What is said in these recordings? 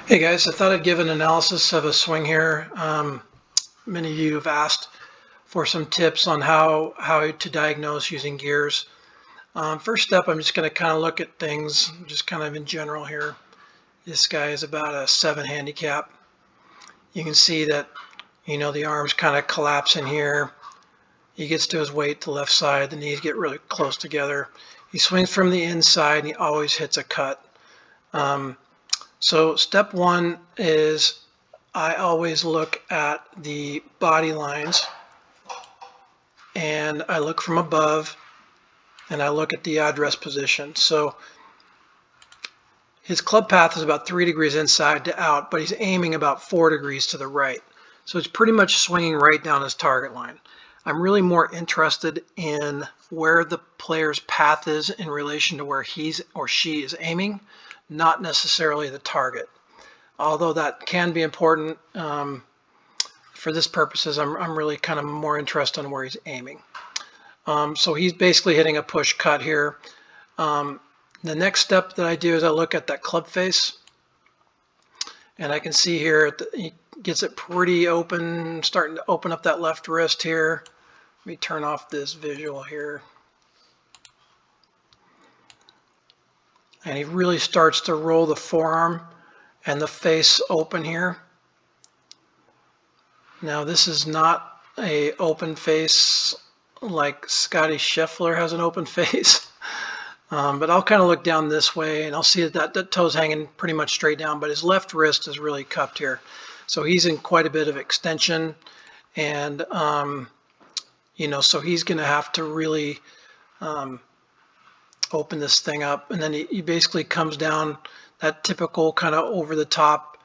Hey guys, I thought I'd give an analysis of a swing here. Many of you have asked for some tips on how to diagnose using gears. First step, I'm just going to kind of look at things just kind of in general here. This guy is about a 7 handicap. You can see that, the arms kind of collapse in here. He gets to his weight to the left side, the knees get really close together. He swings from the inside and he always hits a cut. So step one is I always look at the body lines and I look from above and I look at the address position. So his club path is about 3 degrees inside to out, but he's aiming about 4 degrees to the right. So it's pretty much swinging right down his target line. I'm really more interested in where the player's path is in relation to where he's or she is aiming, not necessarily the target. Although that can be important, for this purposes, I'm really kind of more interested in where he's aiming. So he's basically hitting a push cut here. The next step that I do is I look at that club face, and I can see here he gets it pretty open, starting to open up that left wrist here. Let me turn off this visual here. And he really starts to roll the forearm and the face open here. Now this is not a open face like Scotty Scheffler has an open face. But I'll kind of look down this way and I'll see that toe's hanging pretty much straight down, but his left wrist is really cupped here. So he's in quite a bit of extension, and so he's going to have to really open this thing up. And then he basically comes down that typical kind of over the top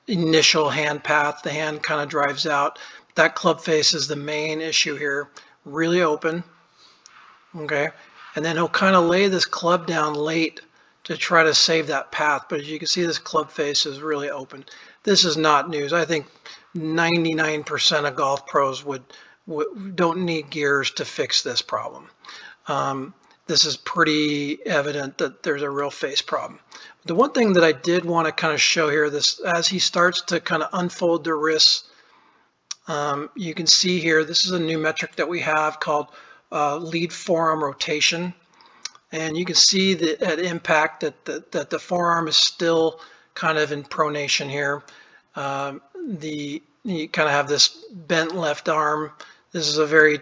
initial hand path. The hand kind of drives out. That club face is the main issue here. Really open. Okay. And then he'll kind of lay this club down late to try to save that path. But as you can see, this club face is really open. This is not news. I think 99% of golf pros don't need gears to fix this problem. This is pretty evident that there's a real face problem. The one thing that I did want to kind of show here, this as he starts to kind of unfold the wrists, you can see here, this is a new metric that we have called lead forearm rotation. And you can see that at impact that the forearm is still kind of in pronation here. You kind of have this bent left arm. This is a very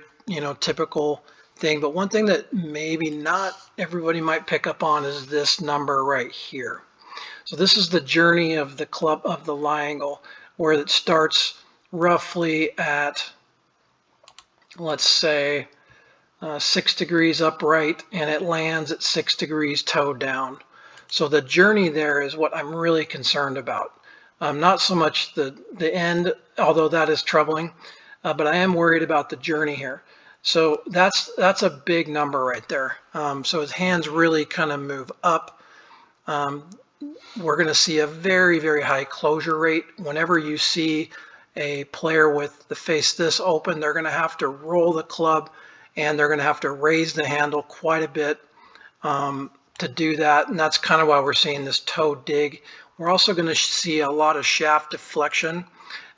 typical thing, but one thing that maybe not everybody might pick up on is this number right here. So this is the journey of the club of the lie angle, where it starts roughly at, let's say, 6 degrees upright, and it lands at 6 degrees toe down. So the journey there is what I'm really concerned about. Not so much the end, although that is troubling, but I am worried about the journey here. So that's a big number right there. So his hands really kind of move up. We're going to see a very, very high closure rate. Whenever you see a player with the face this open, they're going to have to roll the club and they're going to have to raise the handle quite a bit to do that. And that's kind of why we're seeing this toe dig. We're also going to see a lot of shaft deflection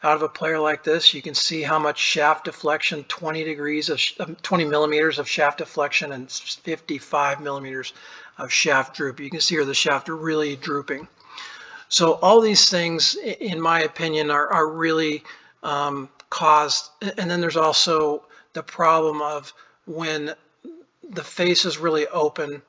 out of a player like this. You can see how much shaft deflection, 20 millimeters of shaft deflection and 55 millimeters of shaft droop. You can see here the shaft are really drooping. So all these things, in my opinion, are really caused. And then there's also the problem of when the face is really open,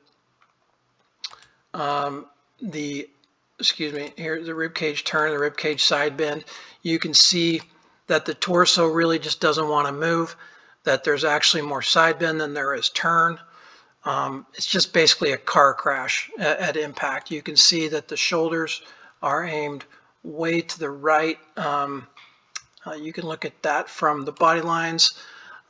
here's the rib cage turn, the rib cage side bend. You can see that the torso really just doesn't want to move, that there's actually more side bend than there is turn. It's just basically a car crash at impact. You can see that the shoulders are aimed way to the right. You can look at that from the body lines.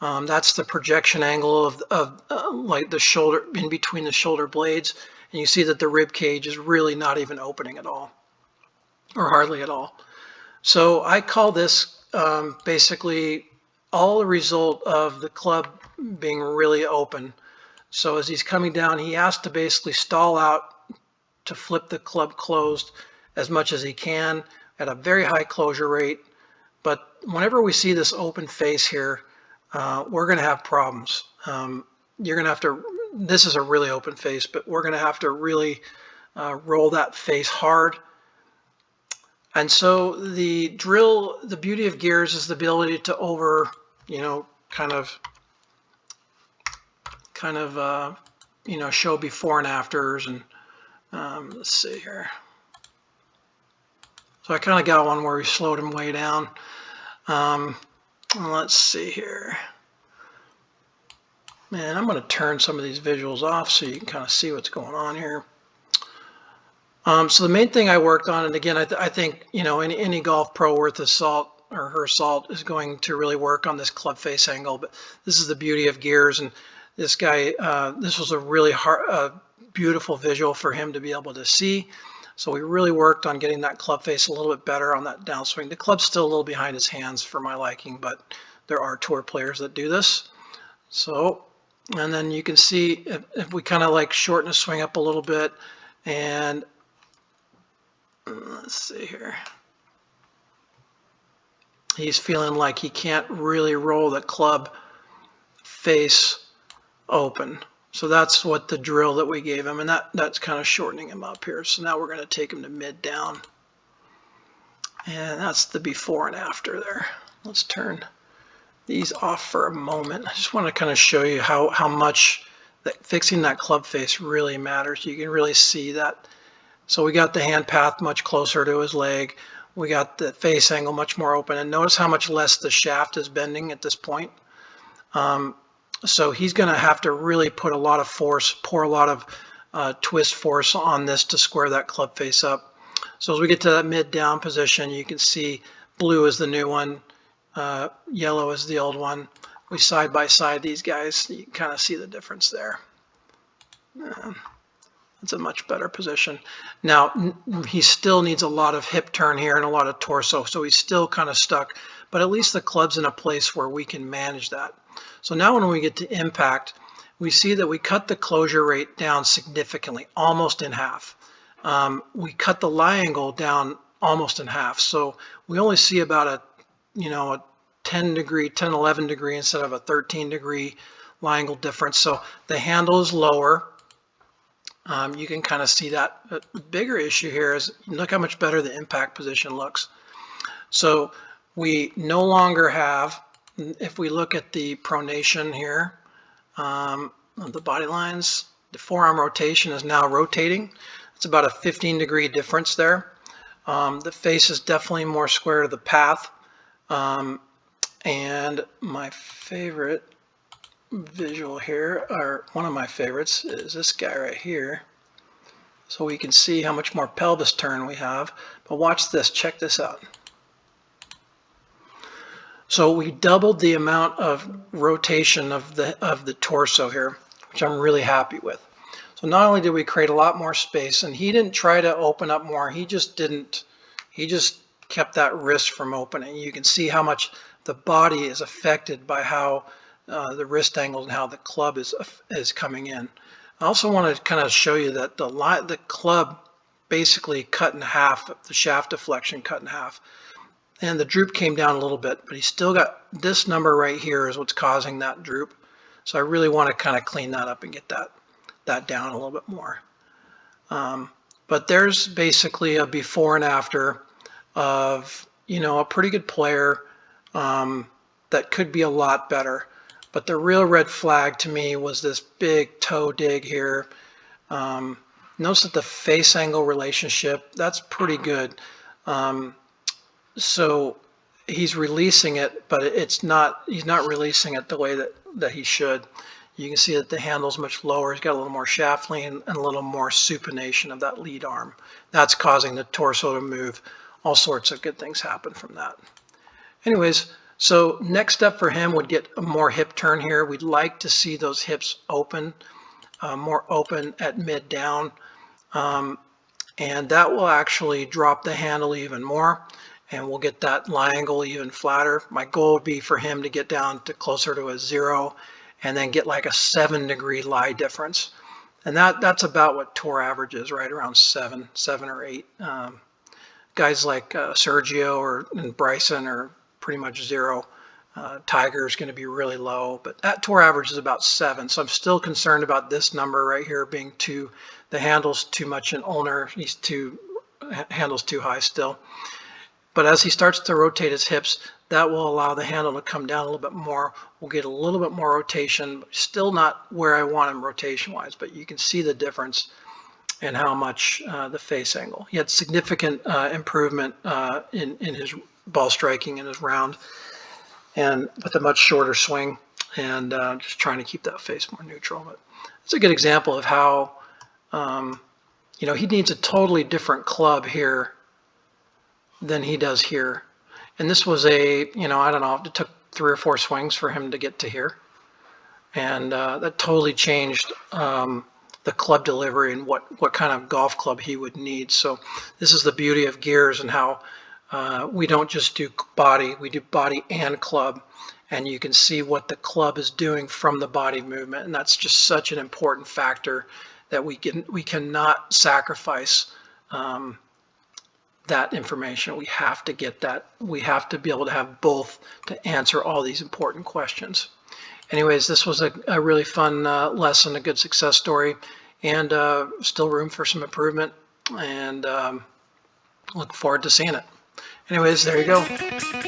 That's the projection angle of like the shoulder, in between the shoulder blades. And you see that the rib cage is really not even opening at all, or hardly at all. So I call this basically all a result of the club being really open. So as he's coming down, he has to basically stall out to flip the club closed as much as he can at a very high closure rate. But whenever we see this open face here, we're going to have problems. You're going to have to, this is a really open face, but we're going to have to really roll that face hard. And so the drill, the beauty of gears is the ability to show before and afters. And let's see here. So I kind of got one where we slowed him way down. Let's see here. Man, I'm going to turn some of these visuals off so you can kind of see what's going on here. So the main thing I worked on, and again, I think, any golf pro worth his salt or her salt is going to really work on this club face angle. But this is the beauty of gears, and this guy, this was a really beautiful visual for him to be able to see. So we really worked on getting that club face a little bit better on that downswing. The club's still a little behind his hands for my liking, but there are tour players that do this. So, and then you can see if we kind of like shorten the swing up a little bit, and let's see here. He's feeling like he can't really roll the club face open. So that's what the drill that we gave him, and that's kind of shortening him up here. So now we're going to take him to mid down. And that's the before and after there. Let's turn these off for a moment. I just want to kind of show you how much that fixing that club face really matters. You can really see that. So we got the hand path much closer to his leg. We got the face angle much more open. And notice how much less the shaft is bending at this point. So he's going to have to really put a lot of force, pour a lot of twist force on this to square that club face up. So as we get to that mid down position, you can see blue is the new one, yellow is the old one. We side by side these guys. You can kind of see the difference there. It's a much better position. Now, he still needs a lot of hip turn here and a lot of torso, so he's still kind of stuck, but at least the club's in a place where we can manage that. So now when we get to impact, we see that we cut the closure rate down significantly, almost in half. We cut the lie angle down almost in half, so we only see about a 10, 11 degree instead of a 13 degree lie angle difference. So the handle is lower. You can kind of see that. The bigger issue here is look how much better the impact position looks. So we no longer have, if we look at the pronation here, of the body lines, the forearm rotation is now rotating. It's about a 15 degree difference there. The face is definitely more square to the path. And my favorite visual here, or one of my favorites, is this guy right here. So we can see how much more pelvis turn we have. But watch this, check this out. So we doubled the amount of rotation of the torso here, which I'm really happy with. So not only did we create a lot more space, and he didn't try to open up more, he just kept that wrist from opening. You can see how much the body is affected by how the wrist angles and how the club is coming in. I also want to kind of show you that the club basically cut in half, the shaft deflection cut in half. And the droop came down a little bit, but he still got this number right here is what's causing that droop. So I really want to kind of clean that up and get that down a little bit more. But there's basically a before and after of, a pretty good player that could be a lot better. But the real red flag to me was this big toe dig here. Notice that the face angle relationship, that's pretty good. So he's releasing it, but he's not releasing it the way that he should. You can see that the handle's much lower. He's got a little more shaft lean and a little more supination of that lead arm. That's causing the torso to move. All sorts of good things happen from that. Anyways, so next step for him would get a more hip turn here. We'd like to see those hips open, more open at mid down. And that will actually drop the handle even more. And we'll get that lie angle even flatter. My goal would be for him to get down to closer to a 0 and then get like a 7 degree lie difference. And that's about what tour average is, right around 7 or 8. guys like Sergio and Bryson are pretty much 0. Tiger is going to be really low, but that tour average is about 7. So I'm still concerned about this number right here being too, the handle's too much in ulnar. Handle's too high still. But as he starts to rotate his hips, that will allow the handle to come down a little bit more. We'll get a little bit more rotation, still not where I want him rotation wise, but you can see the difference in how much the face angle. He had significant improvement in his ball striking and his round, and with a much shorter swing, and just trying to keep that face more neutral. But it's a good example of how, he needs a totally different club here than he does here. And this was I don't know, it took 3 or 4 swings for him to get to here. And that totally changed the club delivery and what kind of golf club he would need. So this is the beauty of gears and how we don't just do body, we do body and club. And you can see what the club is doing from the body movement. And that's just such an important factor that we cannot sacrifice that information. We have to get that. We have to be able to have both to answer all these important questions. Anyways, this was a really fun lesson, a good success story, and still room for some improvement, and look forward to seeing it. Anyways, there you go.